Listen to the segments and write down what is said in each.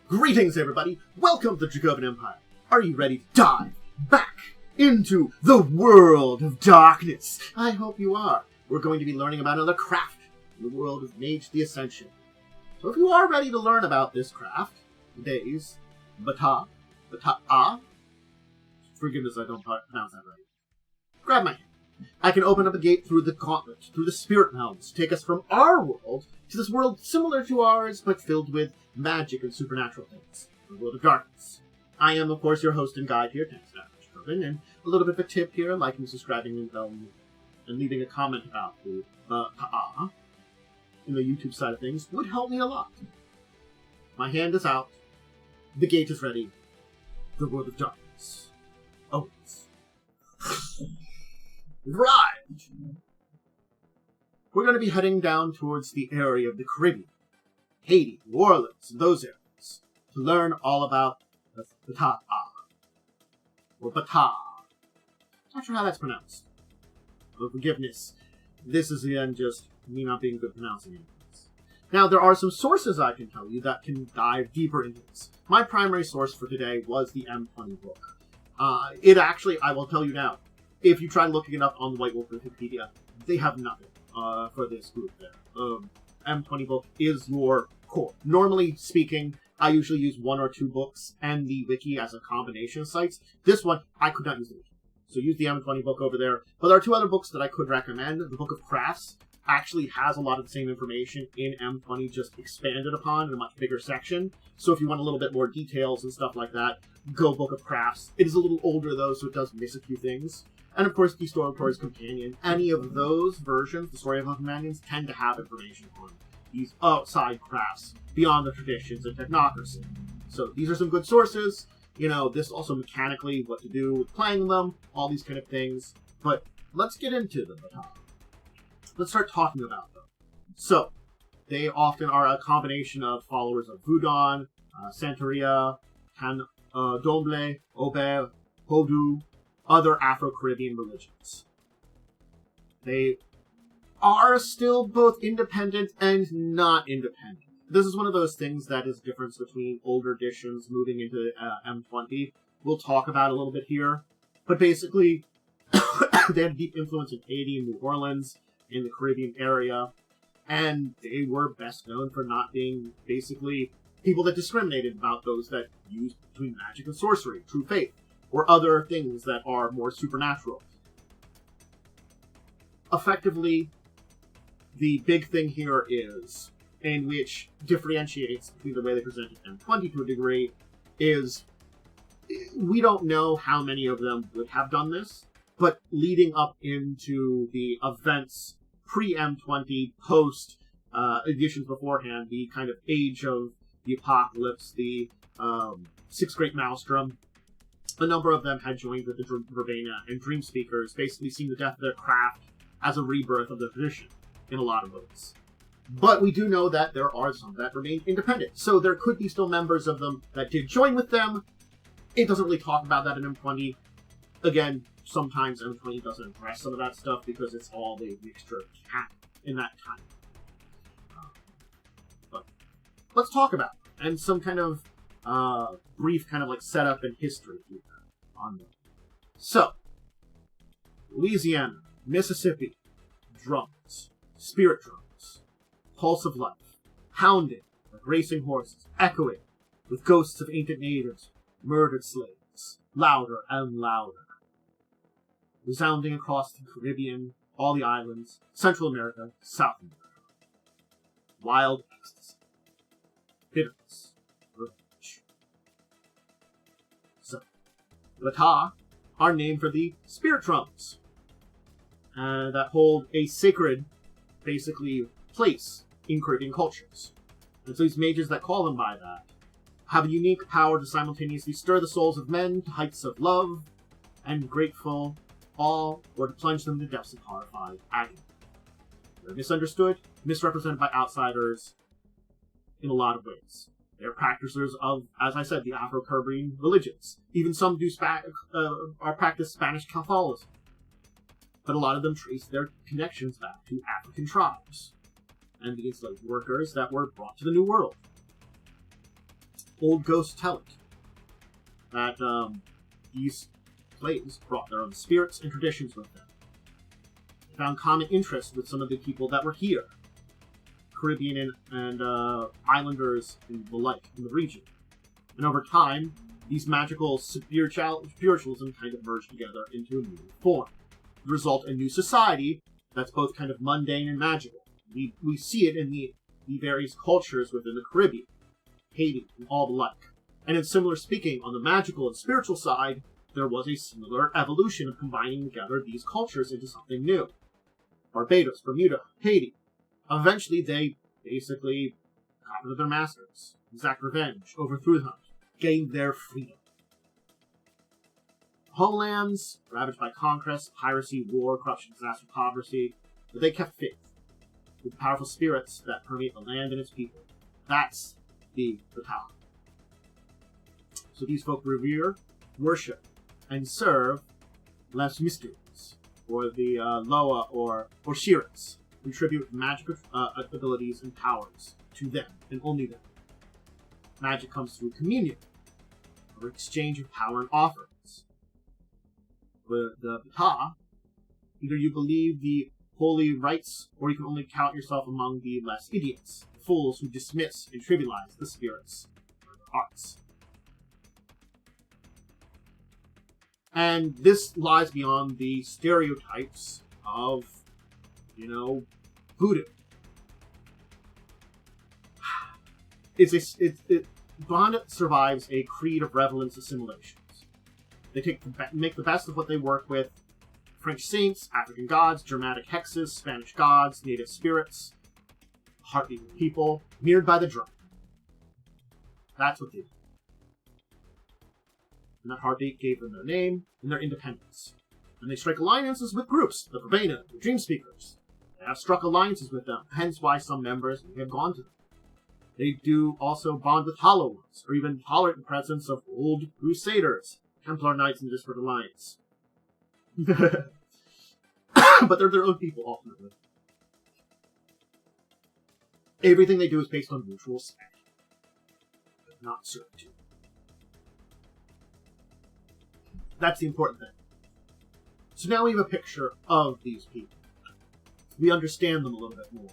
Greetings, everybody! Welcome to the Dracovin Empire. Are you ready to dive back into the world of darkness? I hope you are. We're going to be learning about another craft in the world of Mage The Ascension. So if you are ready to learn about this craft, today's Bata'a, forgiveness I don't pronounce that right. Grab my hand. I can open up a gate through the gauntlet, through the spirit realms, take us from our world to this world similar to ours, but filled with magic and supernatural things, the world of darkness. I am, of course, your host and guide here, Dracovin, and a little bit of a tip here, liking, subscribing, and leaving a comment about the Bata'a in the YouTube side of things would help me a lot. My hand is out, the gate is ready, the world of darkness awaits. Right! We're going to be heading down towards the area of the Caribbean, Haiti, New Orleans, and those areas, to learn all about the Bata'a, or Bata'a. Not sure how that's pronounced. Oh, forgiveness. This is, again, just me not being good pronouncing anything. Now, there are some sources I can tell you that can dive deeper into this. My primary source for today was the M20 book. It actually, I will tell you now, if you try looking it up on the White Wolf Wikipedia, they have nothing for this group there. M20 book is your core. Normally speaking, I usually use one or two books and the wiki as a combination of sites. This one, I could not use the wiki. So use the M20 book over there. But there are two other books that I could recommend. The Book of Crafts actually has a lot of the same information in M20, just expanded upon in a much bigger section. So if you want a little bit more details and stuff like that, go Book of Crafts. It is a little older though, so it does miss a few things. And of course, the Story of Tor's Companion. Any of those versions, the Story of Companions, tend to have information on these outside crafts beyond the traditions of technocracy. So these are some good sources. You know, this also mechanically, what to do with playing them, all these kind of things. But let's get into them. Let's start talking about them. So, they often are a combination of followers of Voodoo, Santeria, Candomblé, Obeah, Hoodoo, other Afro-Caribbean religions. They are still both independent and not independent. This is one of those things that is the difference between older editions moving into M20. We'll talk about a little bit here. But basically, they had deep influence in Haiti and New Orleans, in the Caribbean area, and they were best known for not being, basically, people that discriminated about those that used between magic and sorcery, true faith, or other things that are more supernatural. Effectively, the big thing here is, and which differentiates between the way they presented M20 to a degree, is we don't know how many of them would have done this, but leading up into the events pre-M20, post editions beforehand, the kind of age of the apocalypse, the Sixth Great Maelstrom, a number of them had joined with the Verbena and Dream Speakers, basically seeing the death of their craft as a rebirth of the tradition, in a lot of ways. But we do know that there are some that remain independent, so there could be still members of them that did join with them. It doesn't really talk about that in M20. Again, sometimes M20 doesn't address some of that stuff because it's all the mixture of cat in that time. But let's talk about it, and some kind of brief kind of like setup and history here on them. So, Louisiana, Mississippi, drums, spirit drums, pulse of life, pounding like racing horses, echoing with ghosts of ancient natives, murdered slaves, louder and louder. Resounding across the Caribbean, all the islands, Central America, South America. Wild ecstasy. Bitterness. Revenge. So, Bata'a are named for the spirit drums. That hold a sacred, basically, place in Caribbean cultures. And so these mages that call them by that have a unique power to simultaneously stir the souls of men to heights of love and grateful awe, or to plunge them into depths of horrified agony. They're misunderstood, misrepresented by outsiders in a lot of ways. They're practitioners of, as I said, the Afro-Caribbean religions. Even some do practice Spanish Catholicism. But a lot of them trace their connections back to African tribes and the enslaved workers that were brought to the New World. old ghosts tell it that these places brought their own spirits and traditions with them. They found common interests with some of the people that were here, Caribbean and islanders and the like in the region. And over time, these magical spiritualism kind of merged together into a new form. The result, a new society that's both kind of mundane and magical. We see it in the various cultures within the Caribbean, Haiti, and all the like. And in similar speaking, on the magical and spiritual side, there was a similar evolution of combining together these cultures into something new. Barbados, Bermuda, Haiti. Eventually, they basically got rid of their masters, exact revenge, overthrew them, gained their freedom. Homelands, ravaged by conquest, piracy, war, corruption, disaster, poverty, but they kept faith with the powerful spirits that permeate the land and its people. That's the Bata'a. So these folk revere, worship, and serve Les Mysteries, or the Loa or Shirits, contribute magic abilities and powers to them, and only them. Magic comes through communion, or exchange of power and offerings. With the Bata'a, either you believe the holy rites, or you can only count yourself among the less idiots, the fools who dismiss and trivialize the spirits or their arts. And this lies beyond the stereotypes of, voodoo. Behind it survives a creed of relevance assimilations. They make the best of what they work with: French saints, African gods, Germanic hexes, Spanish gods, native spirits, heartbeat people, mirrored by the drum. That's what they do. And that heartbeat gave them their name and their independence. And they strike alliances with groups, the Verbena, the Dream Speakers. They have struck alliances with them, hence why some members have gone to them. They do also bond with Hollow Ones, or even tolerate the presence of old Crusaders, Templar Knights in the Disparate Alliance. But they're their own people, ultimately. Everything they do is based on mutual respect, but not servitude. That's the important thing. So now we have a picture of these people. We understand them a little bit more.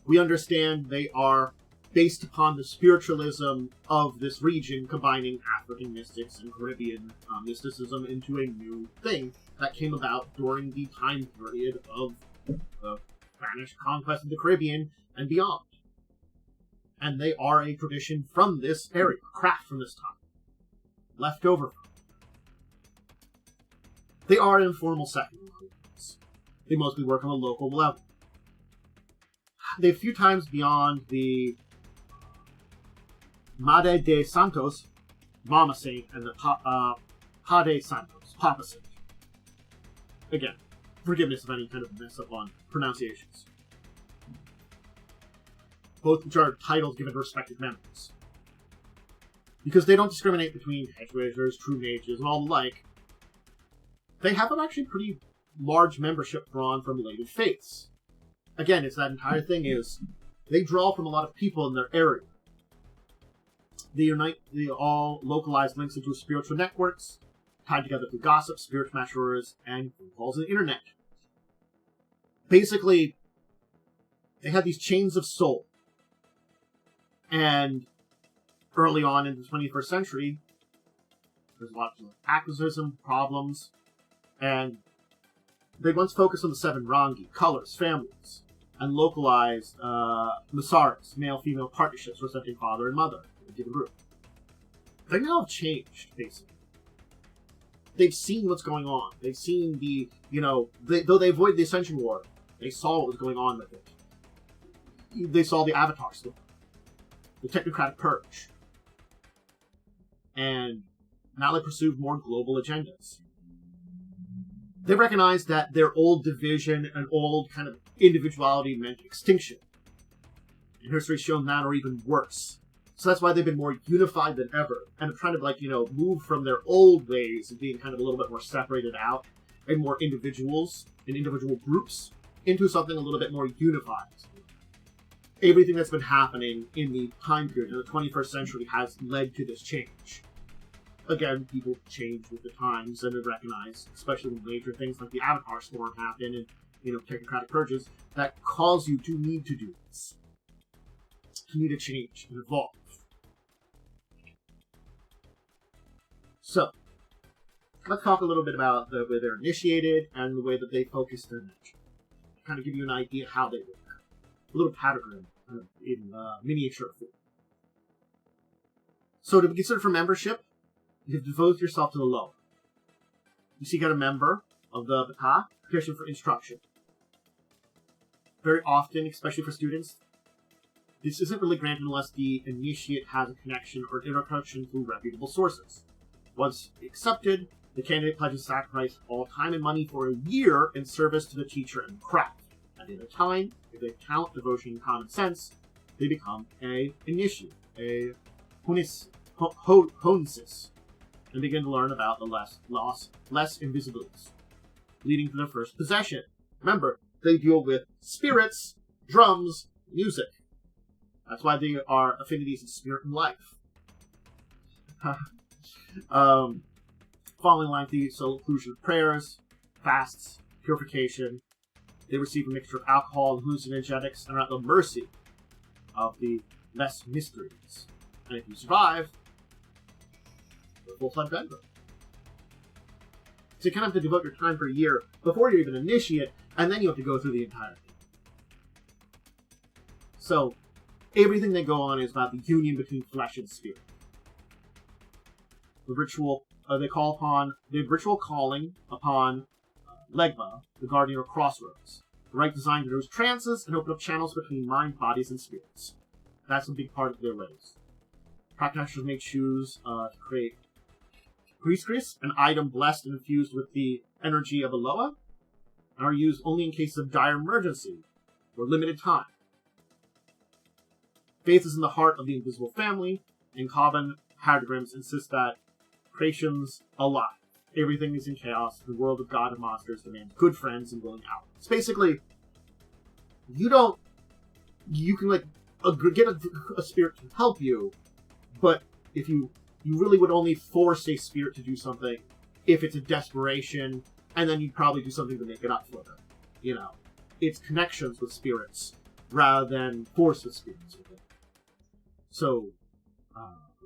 We understand they are based upon the spiritualism of this region, combining African mystics and Caribbean mysticism into a new thing that came about during the time period of the Spanish conquest of the Caribbean and beyond. And they are a tradition from this area, a craft from this time, left over from. They are informal secular groups. They mostly work on a local level. They a few times beyond the Madre de Santos, Mama Saint, and the Pa de Santos, Papa Saint. Again, forgiveness if any kind of mess up on pronunciations. Both which are titles given to respected members. Because they don't discriminate between hedge wizards, true mages, and all the like. They have an actually pretty large membership drawn from related faiths. Again, it's that entire thing is, they draw from a lot of people in their area. They unite the all localized links into spiritual networks, tied together through gossip, spiritual matchers, and phone calls and the internet. Basically, they had these chains of soul. And early on in the 21st century, there's lots of activism, problems, and they once focused on the 7 Rangi, colors, families, and localized Masaras, male-female partnerships representing father and mother in a given group. They now have changed, basically. They've seen what's going on. They've seen the, though they avoided the Ascension War, they saw what was going on with it. They saw the Avatar Storm, the Technocratic Purge, and now they pursue more global agendas. They recognized that their old division and old kind of individuality meant extinction. And history's shown that, or even worse. So that's why they've been more unified than ever, and have trying to, move from their old ways of being kind of a little bit more separated out, and more individuals and individual groups, into something a little bit more unified. everything that's been happening in the time period in the 21st century has led to this change. Again, people change with the times and they recognize, especially when major things like the Avatar Storm happen and, technocratic purges, that cause you to need to do this. To need to change and evolve. So, let's talk a little bit about the way they're initiated and the way that they focus their magic. Kind of give you an idea how they work. A little pattern in miniature form. So, to be considered for membership, you have to devote yourself to the lower. You seek out a member of the Bata'a, petition for instruction. Very often, especially for students, this isn't really granted unless the initiate has a connection or introduction through reputable sources. Once accepted, the candidate pledges to sacrifice all time and money for a year in service to the teacher and craft. At the end of time, if they count devotion and common sense, they become a initiate, a honsis, and begin to learn about the less invisibilities, leading to their first possession. Remember, they deal with spirits, drums, music. That's why they are affinities in spirit and life. Following line thieves, so inclusion of prayers, fasts, purification. They receive a mixture of alcohol and hallucinogenics and are at the mercy of the less mysteries. And if you survive, you're a full-time member. So you kind of have to devote your time for a year before you're even initiate, and then you have to go through the entire thing. So, everything they go on is about the union between flesh and spirit. The ritual, they call upon, the ritual calling upon Legba, the guardian of crossroads. The rite designed to reduce trances and open up channels between mind, bodies, and spirits. That's a big part of their ways. Practitioners may choose to create Priestess, an item blessed and infused with the energy of Aloha, and are used only in case of dire emergency or limited time. Faith is in the heart of the invisible family, and common pentagrams insist that creation's alive. Everything is in chaos. The world of God and monsters demands good friends and willing allies. Basically, you can get a spirit to help you, but if you really would only force a spirit to do something if it's a desperation, and then you'd probably do something to make it up for them. It's connections with spirits rather than force with spirits. So,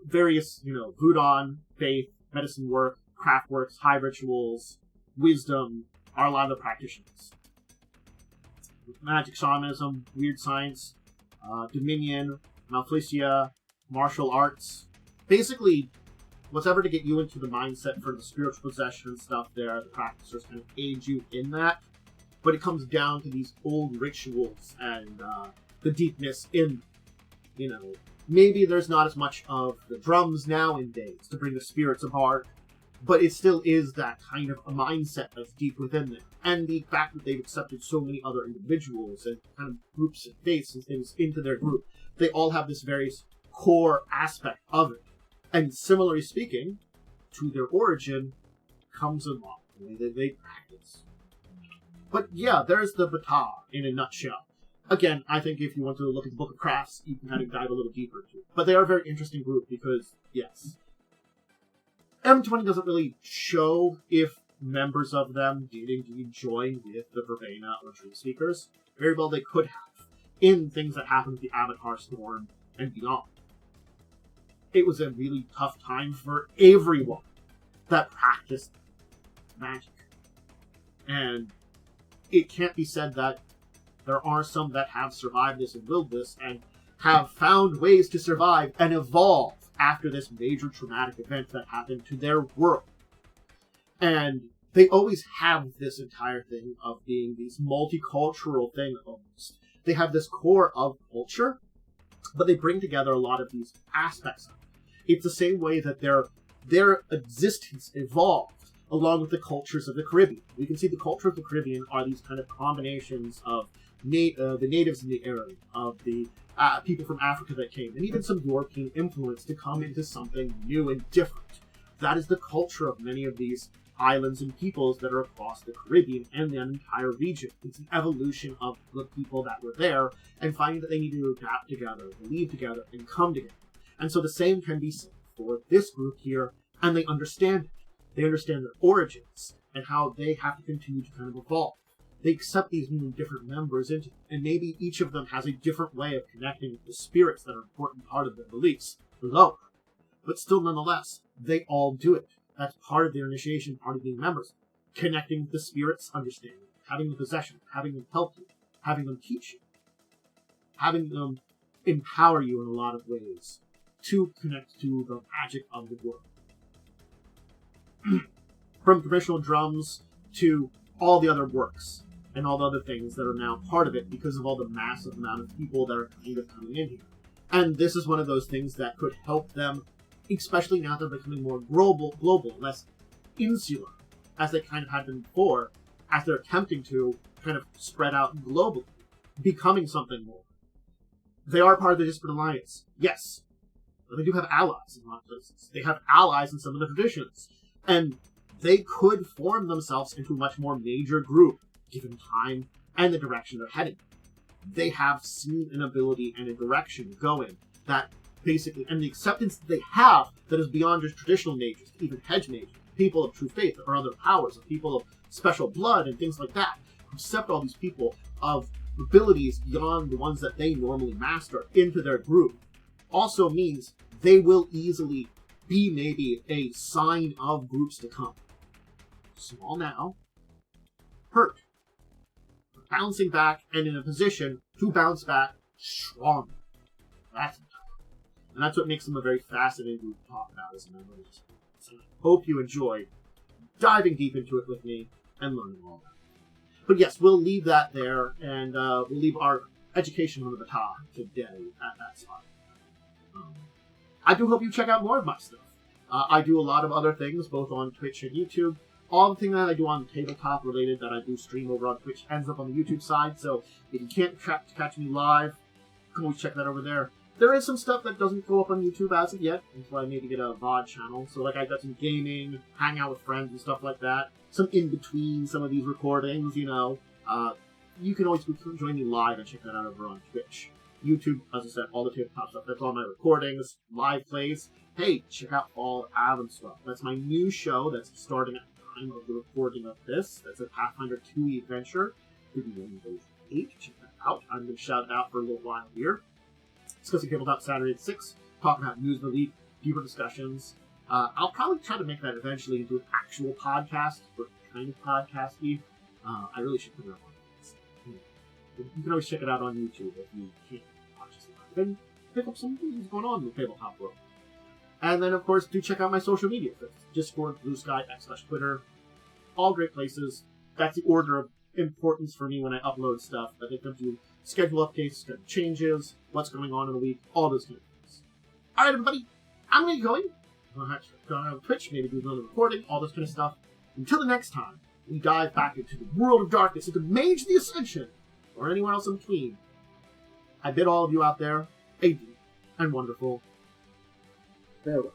various, Voodoo, faith, medicine work, craft works, high rituals, wisdom are a lot of the practitioners. Magic, shamanism, weird science, dominion, malflicia, martial arts. Basically, whatever to get you into the mindset for the spiritual possession and stuff there, the practitioners kind of aid you in that. But it comes down to these old rituals and the deepness in, maybe there's not as much of the drums nowadays to bring the spirits apart, but it still is that kind of a mindset that's deep within them. And the fact that they've accepted so many other individuals and kind of groups and faiths and things into their group, they all have this very core aspect of it. And similarly speaking, to their origin comes along the way that they practice. But yeah, there's the Bata'a in a nutshell. Again, I think if you want to look at the Book of Crafts, you can kind of dive a little deeper into it. But they are a very interesting group because, yes, M20 doesn't really show if members of them did indeed join with the Verbena or Dream Speakers. Very well they could have, in things that happened with the Avatar Storm and beyond. It was a really tough time for everyone that practiced magic. And it can't be said that there are some that have survived this and willed this and have found ways to survive and evolve after this major traumatic event that happened to their world. And they always have this entire thing of being these multicultural thing almost. They have this core of culture, but they bring together a lot of these aspects of it. It's the same way that their existence evolved along with the cultures of the Caribbean. We can see the culture of the Caribbean are these kind of combinations of the natives in the area, of the people from Africa that came, and even some European influence to come into something new and different. That is the culture of many of these islands and peoples that are across the Caribbean and the entire region. It's an evolution of the people that were there and finding that they need to adapt together, believe together, and come together. And so the same can be said for this group here, and they understand it. They understand their origins and how they have to continue to kind of evolve. They accept these new different members into, and maybe each of them has a different way of connecting with the spirits that are an important part of their beliefs, lower. But still, nonetheless, they all do it. That's part of their initiation, part of being members. Connecting with the spirits, understanding, having the possession, having them help you, having them teach you, having them empower you in a lot of ways to connect to the magic of the world. From traditional drums to all the other works and all the other things that are now part of it because of all the massive amount of people that are kind of coming in here. And this is one of those things that could help them, especially now they're becoming more global, less insular, as they kind of had been before, as they're attempting to kind of spread out globally, becoming something more. They are part of the Disparate Alliance, yes, but they do have allies in a lot of places. They have allies in some of the traditions, and they could form themselves into a much more major group, given time and the direction they're heading. They have seen an ability and a direction going that basically, and the acceptance that they have that is beyond just traditional mages, even hedge mages, people of true faith or other powers, of people of special blood and things like that, who accept all these people of abilities beyond the ones that they normally master into their group, also means they will easily be maybe a sign of groups to come. Small now, hurt, bouncing back and in a position to bounce back strong. That's and that's what makes them a very fascinating group to talk about as a member of this group. So I hope you enjoy diving deep into it with me and learning all that. But yes, we'll leave that there, and we'll leave our education on the Bata'a today at that spot. I do hope you check out more of my stuff. I do a lot of other things, both on Twitch and YouTube. All the things that I do on tabletop related that I do stream over on Twitch ends up on the YouTube side, so if you can't catch me live, you can always check that over there. There is some stuff that doesn't go up on YouTube as of yet, until I maybe get a VOD channel. So like I got some gaming, hang out with friends and stuff like that. Some in between some of these recordings, you know. You can always join me live and check that out over on Twitch. YouTube, as I said, all the tabletop stuff. That's all my recordings, live plays. Hey, check out all Avon stuff. That's my new show that's starting at the time of the recording of this. That's a Pathfinder 2e adventure. Could be one of those 8. Check that out. I'm going to shout it out for a little while here. Discussing Tabletop Saturday at 6, talking about news of the week, deeper discussions. I'll probably try to make that eventually into an actual podcast, or kind of podcast-y. I really should put it up on this. You can always check it out on YouTube if you can't watch this live. And pick up some things going on in the tabletop world. And then, of course, do check out my social media. Discord, Blue Sky, X/Twitter. All great places. That's the order of importance for me when I upload stuff. I think to schedule updates, schedule changes, what's going on in the week, all those kind of things. Alright, everybody, I'm going to get going. I'm going to go on Twitch, maybe do another recording, all this kind of stuff. Until the next time, we dive back into the world of darkness, into Mage The Ascension, or anyone else in between. I bid all of you out there a deep and wonderful farewell.